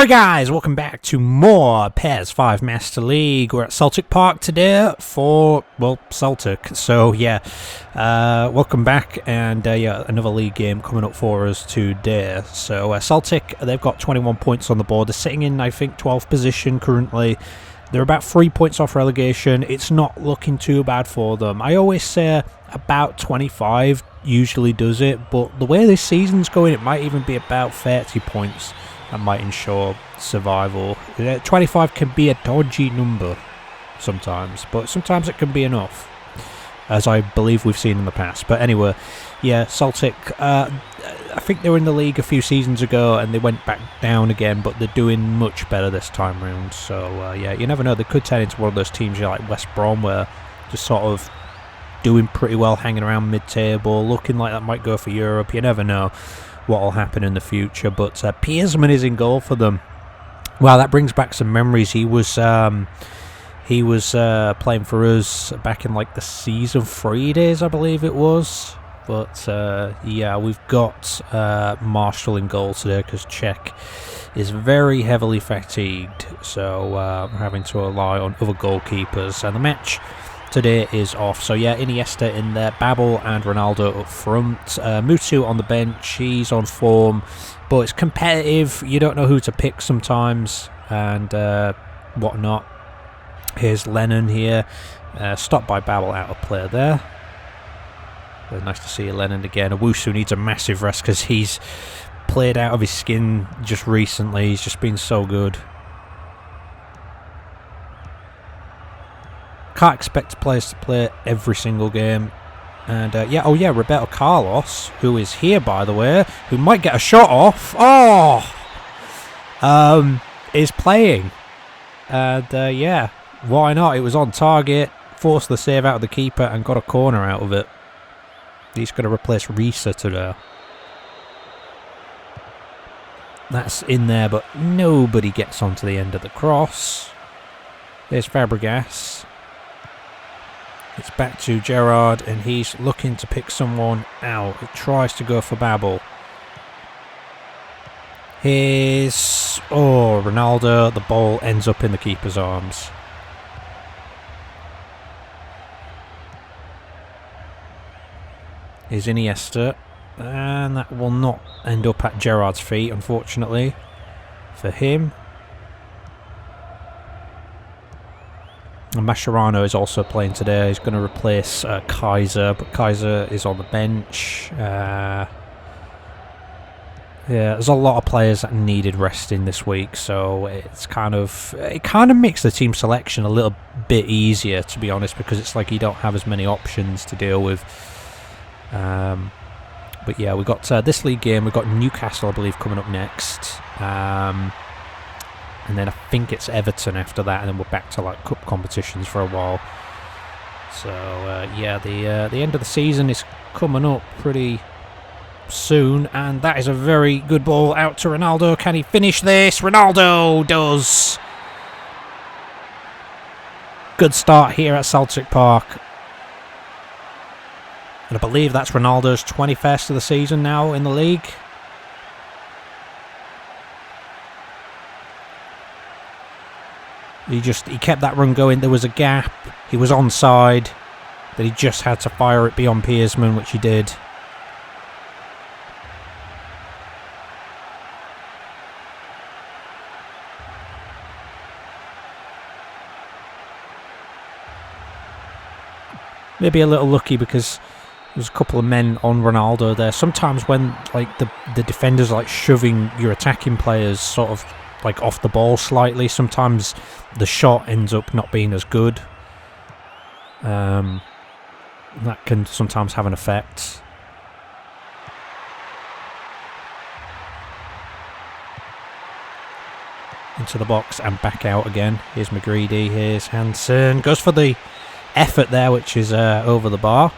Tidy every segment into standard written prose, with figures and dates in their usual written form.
Alright guys, welcome back to more PES 5 Master League. We're at Celtic Park today for, well, Celtic. So yeah, welcome back, and yeah, another league game coming up for us today. So Celtic, they've got 21 points on the board. They're sitting in, I think, 12th position currently. They're about 3 points off relegation. It's not looking too bad for them. I always say about 25 usually does it, but the way this season's going, it might even be about 30 points. That might ensure survival. 25 can be a dodgy number sometimes, but sometimes it can be enough, as I believe we've seen in the past. But anyway, yeah, Celtic, I think they were in the league a few seasons ago and they went back down again, but they're doing much better this time round. So yeah, you never know, they could turn into one of those teams like West Brom, where just sort of doing pretty well, hanging around mid-table, looking like that might go for Europe. You never know what will happen in the future. But PES is in goal for them. Wow, that brings back some memories. He was playing for us back in like the season 3 days, I believe it was. But yeah, we've got Marshall in goal today because Czech is very heavily fatigued, so we're having to rely on other goalkeepers, and the match today is off. So yeah, Iniesta in there, Babel and Ronaldo up front, Mutu on the bench. He's on form, but it's competitive. You don't know who to pick sometimes, and whatnot. Here's Lennon here, stopped by Babel, out of play there. Very nice to see Lennon again. Owusu needs a massive rest because he's played out of his skin just recently. He's just been so good. Can't expect players to play every single game. And yeah, oh yeah, Roberto Carlos, who is here by the way, who might get a shot off. Is playing. And yeah, why not? It was on target, forced the save out of the keeper and got a corner out of it. He's going to replace Risa today. That's in there, but nobody gets onto the end of the cross. There's Fabregas. It's back to Gerrard, and he's looking to pick someone out. He tries to go for Babel. Here's... oh, Ronaldo. The ball ends up in the keeper's arms. Here's Iniesta. And that will not end up at Gerrard's feet, unfortunately, for him. And Mascherano is also playing today. He's going to replace Kaiser, but Kaiser is on the bench. Yeah, there's a lot of players that needed resting this week, so it kind of makes the team selection a little bit easier, to be honest, because it's like you don't have as many options to deal with. But yeah, we've got this league game. We've got Newcastle, I believe, coming up next. And then I think it's Everton after that, and then we're back to like cup competitions for a while. So yeah, the end of the season is coming up pretty soon, and that is a very good ball out to Ronaldo. Can he finish this? Ronaldo does. Good start here at Celtic Park. And I believe that's Ronaldo's 21st of the season now in the league. He kept that run going. There was a gap. He was onside. But he just had to fire it beyond Pearsman, which he did. Maybe a little lucky because there's a couple of men on Ronaldo there. Sometimes when like the defenders are like shoving your attacking players sort of like off the ball slightly, sometimes the shot ends up not being as good. That can sometimes have an effect. Into the box and back out again. Here's McGreedy, here's Hansen. Goes for the effort there, which is over the bar.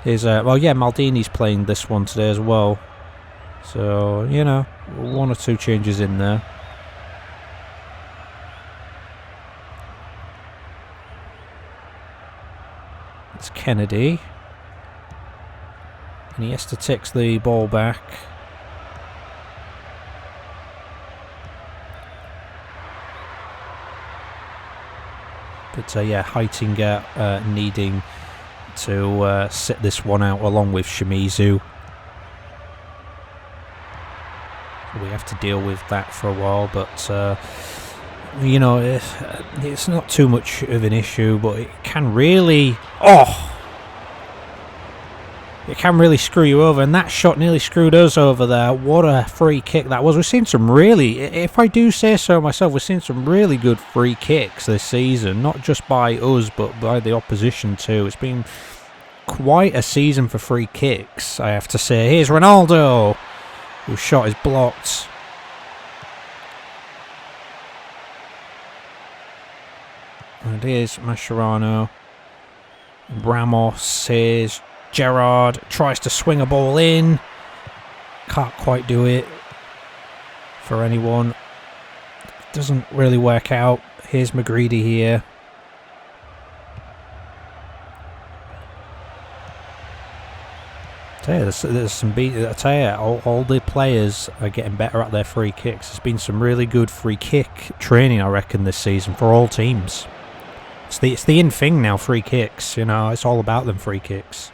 Here's well, yeah, Maldini's playing this one today as well. So, you know, 1 or 2 changes in there. It's Kennedy. Iniesta takes the ball back. But yeah, Heitinger needing to sit this one out along with Shimizu. We have to deal with that for a while, but you know, it's not too much of an issue, but it can really... Oh! It can really screw you over, and that shot nearly screwed us over there. What a free kick that was. We've seen some really, if I do say so myself, we've seen some really good free kicks this season. Not just by us, but by the opposition too. It's been quite a season for free kicks, I have to say. Here's Ronaldo, whose shot is blocked. And here's Mascherano. Ramos, here's Gerrard, tries to swing a ball in. Can't quite do it for anyone. Doesn't really work out. Here's McGreedy here. I tell you, there's some I tell you, all the players are getting better at their free kicks. There's been some really good free kick training, I reckon, this season for all teams. It's the in thing now, free kicks. You know, it's all about them free kicks.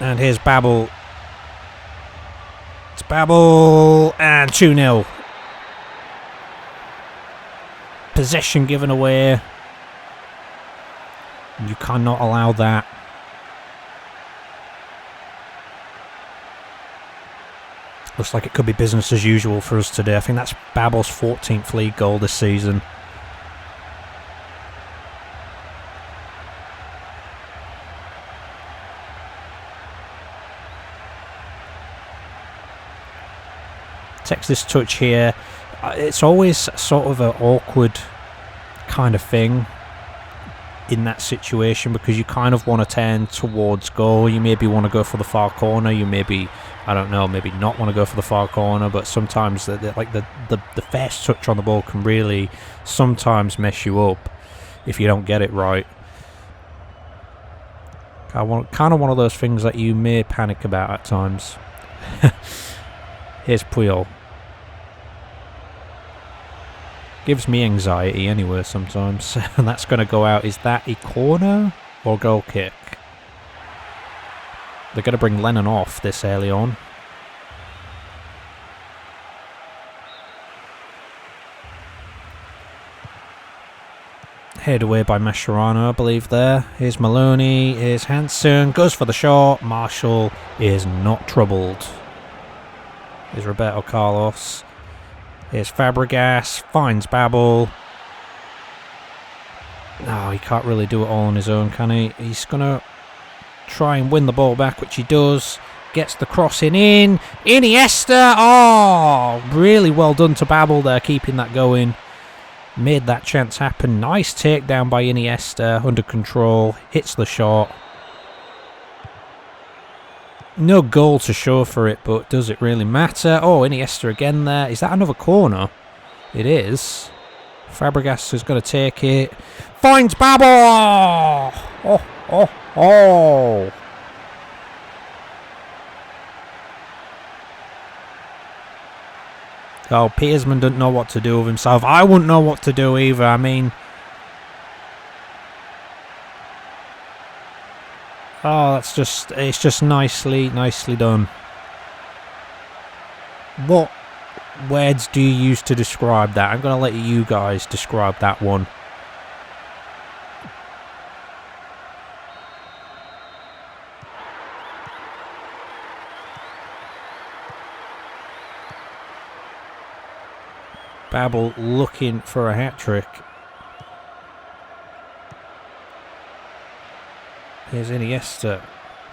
And here's Babel. It's Babel and 2-0. Possession given away. You cannot allow that. Looks like it could be business as usual for us today. I think that's Babel's 14th league goal this season. Takes this touch here. It's always sort of an awkward kind of thing in that situation, because you kind of want to turn towards goal. You maybe want to go for the far corner. You maybe, I don't know, maybe not want to go for the far corner. But sometimes the first touch on the ball can really sometimes mess you up if you don't get it right. Kind of one of those things that you may panic about at times. Here's Puyol. Gives me anxiety anyway sometimes. And that's going to go out. Is that a corner or goal kick? They're going to bring Lennon off this early on. Head away by Mascherano, I believe there. Here's Maloney. Here's Hansen. Goes for the shot. Marshall is not troubled. Here's Roberto Carlos. Here's Fabregas. Finds Babel. No, he can't really do it all on his own, can he? He's going to try and win the ball back, which he does. Gets the crossing in. Iniesta! Oh, really well done to Babel there, keeping that going. Made that chance happen. Nice takedown by Iniesta. Under control. Hits the shot. No goal to show for it, but does it really matter? Oh, Iniesta again there. Is that another corner? It is. Fabregas is going to take it. Finds Babel! Oh, oh, oh. Oh, Petersman doesn't know what to do with himself. I wouldn't know what to do either. I mean... Oh, it's just nicely done. What words do you use to describe that? I'm going to let you guys describe that one. Babel looking for a hat-trick. Here's Iniesta.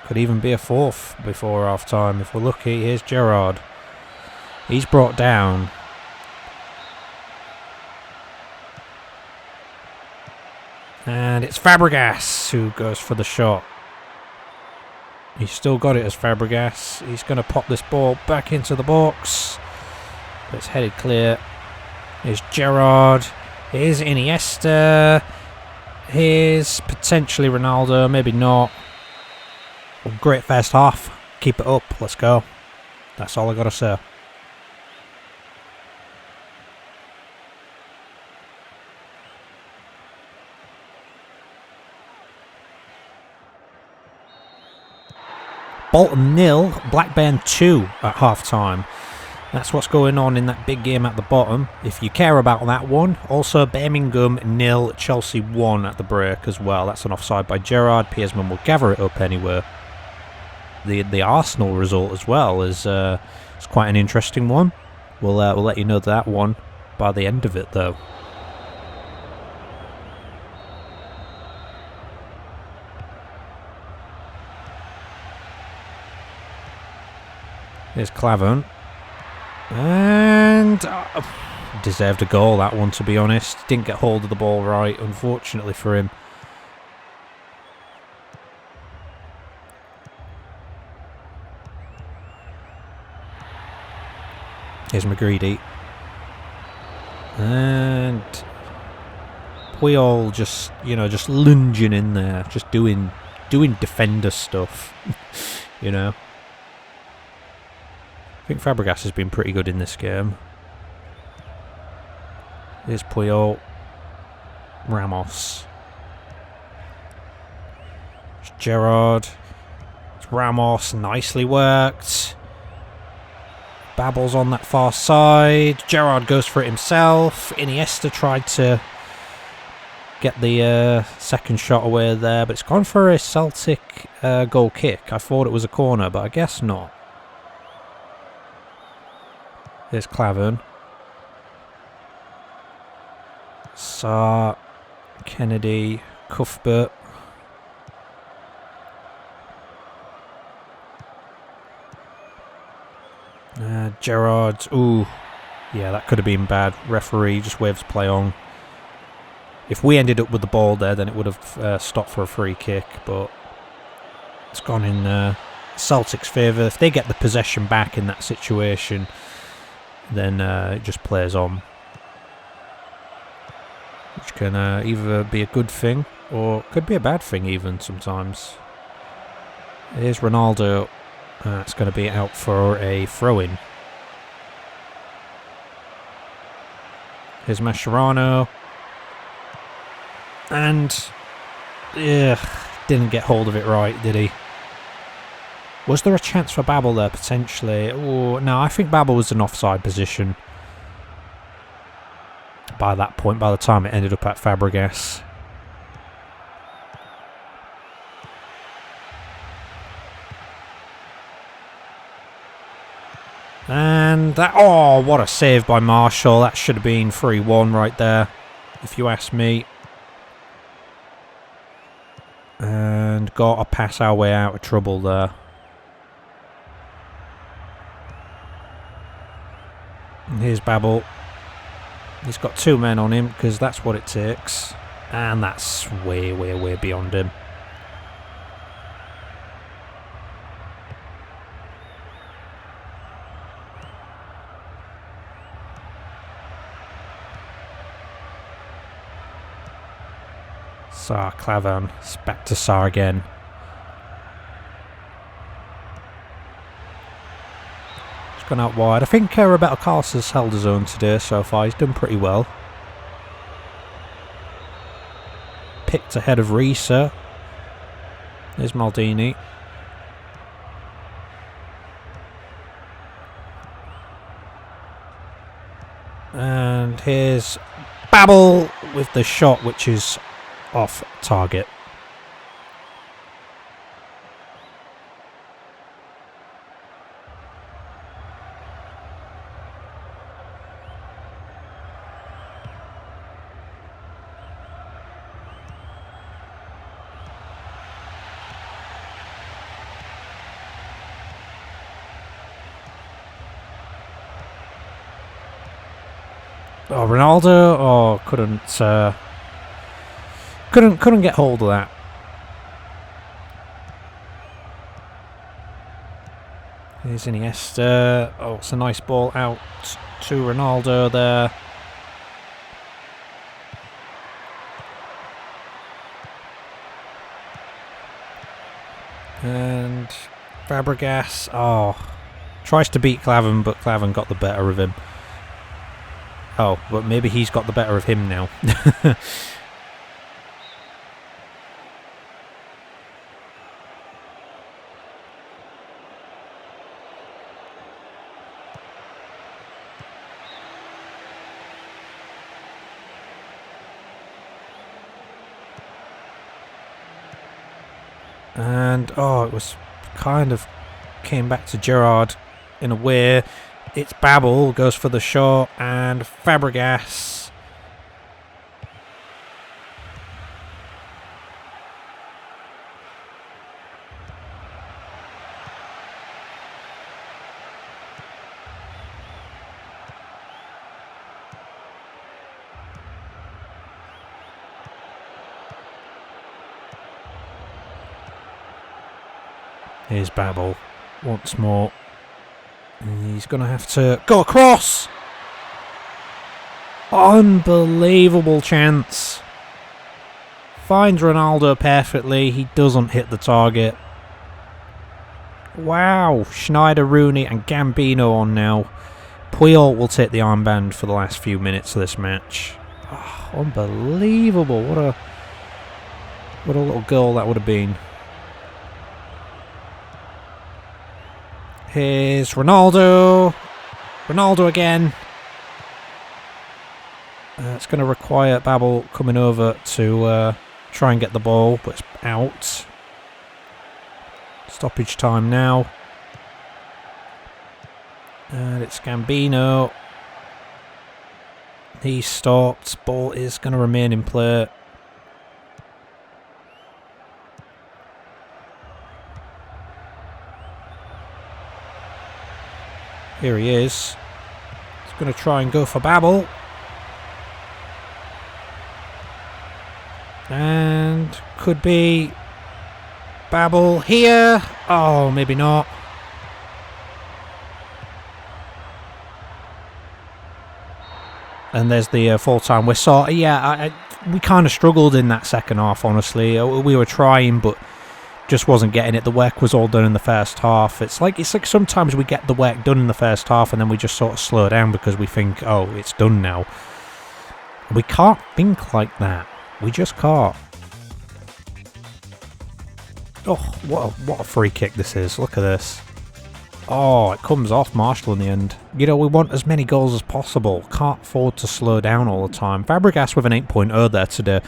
Could even be a fourth before half-time if we're lucky. Here's Gerrard. He's brought down. And it's Fabregas who goes for the shot. He's still got it as Fabregas. He's going to pop this ball back into the box. It's headed clear. Here's Gerrard. Here's Iniesta. Here's potentially Ronaldo. Maybe not. Great first half. Keep it up. Let's go. That's all I got to say. Bolton 0, Blackburn 2 at half-time. That's what's going on in that big game at the bottom. If you care about that one. Also, Birmingham 0, Chelsea 1 at the break as well. That's an offside by Gerrard. Piesman will gather it up anyway. The Arsenal result as well is it's quite an interesting one. We'll let you know that one by the end of it, though. Here's Clavon. And deserved a goal, that one, to be honest. Didn't get hold of the ball right, unfortunately for him. Here's McGreedy. And Puyol just lunging in there, just doing defender stuff, you know. I think Fabregas has been pretty good in this game. Here's Puyol. Ramos. It's Gerrard. It's Ramos. Nicely worked. Babel's on that far side. Gerrard goes for it himself. Iniesta tried to get the second shot away there, but it's gone for a Celtic goal kick. I thought it was a corner, but I guess not. Here's Clavon. Sarr, Kennedy, Cuthbert. Gerrard. Ooh. Yeah, that could have been bad. Referee just waves play on. If we ended up with the ball there, then it would have stopped for a free kick, but it's gone in Celtic's favour. If they get the possession back in that situation, then it just plays on. Which can either be a good thing or could be a bad thing even sometimes. Here's Ronaldo. It's going to be out for a throw-in. Here's Mascherano. And didn't get hold of it right, did he? Was there a chance for Babel there, potentially? Oh, no, I think Babel was in offside position by that point, by the time it ended up at Fabregas. And that, oh, what a save by Marshall. That should have been 3-1 right there, if you ask me. And got to pass our way out of trouble there. And here's Babel. He's got two men on him because that's what it takes. And that's way, way, way beyond him. Sarr, Clavon. It's back to Sarr again. It's gone out wide. I think Roberto Carlos has held his own today so far. He's done pretty well. Picked ahead of Risa. There's Maldini. And here's Babel with the shot, which is off target. Oh, Ronaldo! Oh, couldn't get hold of that. Here's Iniesta. Oh, it's a nice ball out to Ronaldo there. And Fabregas, tries to beat Klavan, but Klavan got the better of him. Oh, but maybe he's got the better of him now. And, it was kind of came back to Gerrard in a way. It's Babel, goes for the shot, and Fabregas. Here's Babel once more. And he's going to have to go across. Unbelievable chance. Finds Ronaldo perfectly. He doesn't hit the target. Wow. Schneider, Rooney and Gambino on now. Puyol will take the armband for the last few minutes of this match. Oh, unbelievable. What a little goal that would have been. Here's Ronaldo. Ronaldo again. It's going to require Babel coming over to try and get the ball, but it's out. Stoppage time now. And it's Gambino. He stopped. Ball is going to remain in play. Here he is. He's going to try and go for Babel. And could be Babel here. Oh, maybe not. And there's the full-time whistle. Yeah, we kind of struggled in that second half, honestly. We were trying, but just wasn't getting it. The work was all done in the first half. It's like sometimes we get the work done in the first half and then we just sort of slow down because we think, oh, it's done now. We can't think like that. We just can't. Oh, what a free kick this is. Look at this. Oh, it comes off Marshall in the end. You know, we want as many goals as possible. Can't afford to slow down all the time. Fabregas with an 8.0 there today.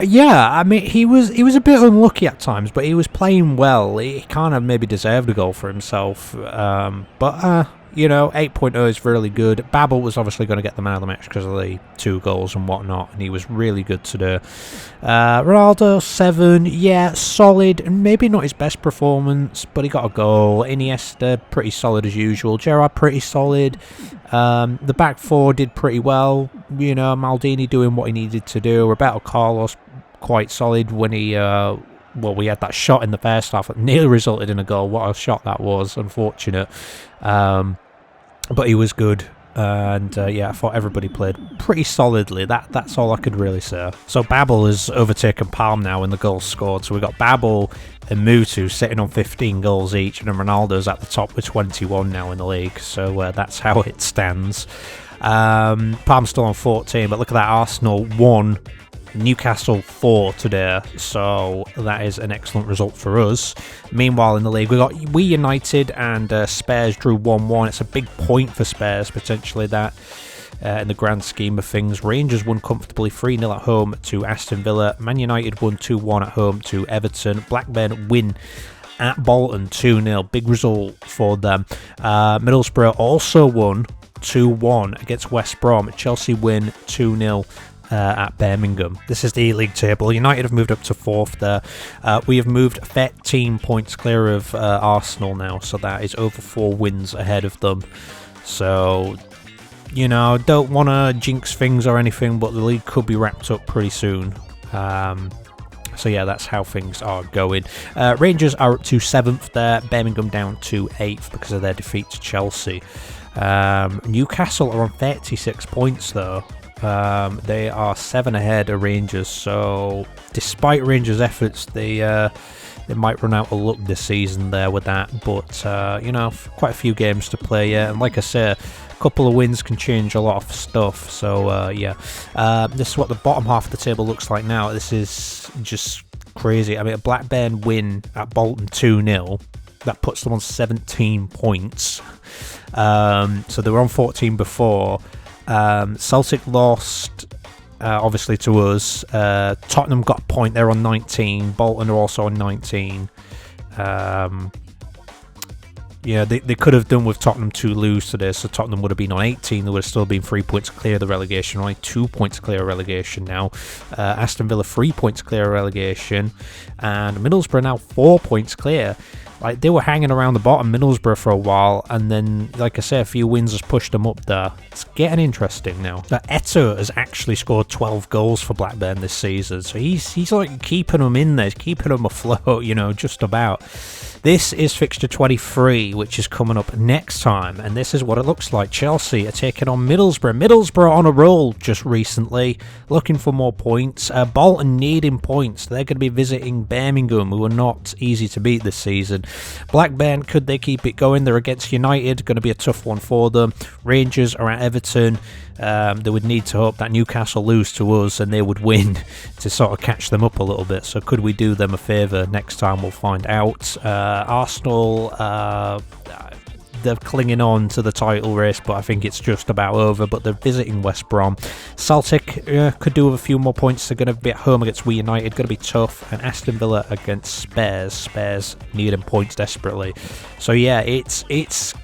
Yeah, I mean, he was a bit unlucky at times, but he was playing well. He kind of maybe deserved a goal for himself. But you know, 8.0 is really good. Babel was obviously going to get the man of the match because of the 2 goals and whatnot, and he was really good today. Ronaldo, 7. Yeah, solid. Maybe not his best performance, but he got a goal. Iniesta, pretty solid as usual. Gerrard, pretty solid. The back 4 did pretty well. You know, Maldini doing what he needed to do. Roberto Carlos, quite solid when he... well, we had that shot in the first half that nearly resulted in a goal. What a shot that was. Unfortunate. But he was good. And yeah, I thought everybody played pretty solidly. That's all I could really say. So Babel has overtaken Palm now in the goals scored. So we've got Babel and Mutu sitting on 15 goals each. And then Ronaldo's at the top with 21 now in the league. So that's how it stands. Palm's still on 14. But look at that. Arsenal 1. Newcastle 4 today, so that is an excellent result for us. Meanwhile in the league we United and Spurs drew 1-1. It's a big point for Spurs potentially, that in the grand scheme of things. Rangers won comfortably 3-0 at home to Aston Villa. Man United won 2-1 at home to Everton. Blackburn win at Bolton 2-0, big result for them. Middlesbrough also won 2-1 against West Brom. Chelsea win 2-0 at Birmingham. This is the league table. United have moved up to 4th there. We have moved 13 points clear of Arsenal now, so that is over 4 wins ahead of them. So, you know, don't want to jinx things or anything, but the league could be wrapped up pretty soon. So yeah, that's how things are going. Rangers are up to 7th there, Birmingham down to 8th because of their defeat to Chelsea. Newcastle are on 36 points though. They are 7 ahead of Rangers, so despite Rangers' efforts, they might run out of luck this season there with that, but you know, quite a few games to play yet, and like I say, a couple of wins can change a lot of stuff. So yeah, this is what the bottom half of the table looks like now. This is just crazy. I mean, a Blackburn win at Bolton 2-0, that puts them on 17 points. So they were on 14 before. Celtic lost obviously to us. Tottenham got a point, they're on 19. Bolton are also on 19. Yeah, they could have done with Tottenham to lose today, so Tottenham would have been on 18. They would have still been 3 points clear of the relegation, only 2 points clear of relegation now. Aston Villa 3 points clear of relegation, and Middlesbrough now 4 points clear. Like, they were hanging around the bottom, Middlesbrough, for a while, and then, like I say, a few wins has pushed them up there. It's getting interesting now. Eto'o has actually scored 12 goals for Blackburn this season, so he's like keeping them in there, keeping them afloat, you know, just about. This is fixture 23, which is coming up next time, and this is what it looks like. Chelsea are taking on Middlesbrough. Middlesbrough on a roll just recently, looking for more points. Bolton needing points. They're going to be visiting Birmingham, who are not easy to beat this season. Blackburn, could they keep it going? They're against United, going to be a tough one for them. Rangers are at Everton. They would need to hope that Newcastle lose to us and they would win to sort of catch them up a little bit. So could we do them a favour? Next time we'll find out. Arsenal, they're clinging on to the title race, but I think it's just about over. But they're visiting West Brom. Celtic could do with a few more points. They're going to be at home against We United, going to be tough. And Aston Villa against Spurs. Spurs needing points desperately. So yeah, it's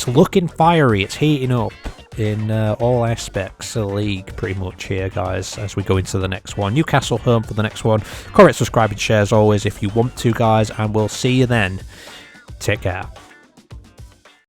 looking fiery. It's heating up in all aspects of the league pretty much here, guys, as we go into the next one. Newcastle home for the next one. Comment, subscribe and share as always if you want to, guys, and we'll see you then. Take care.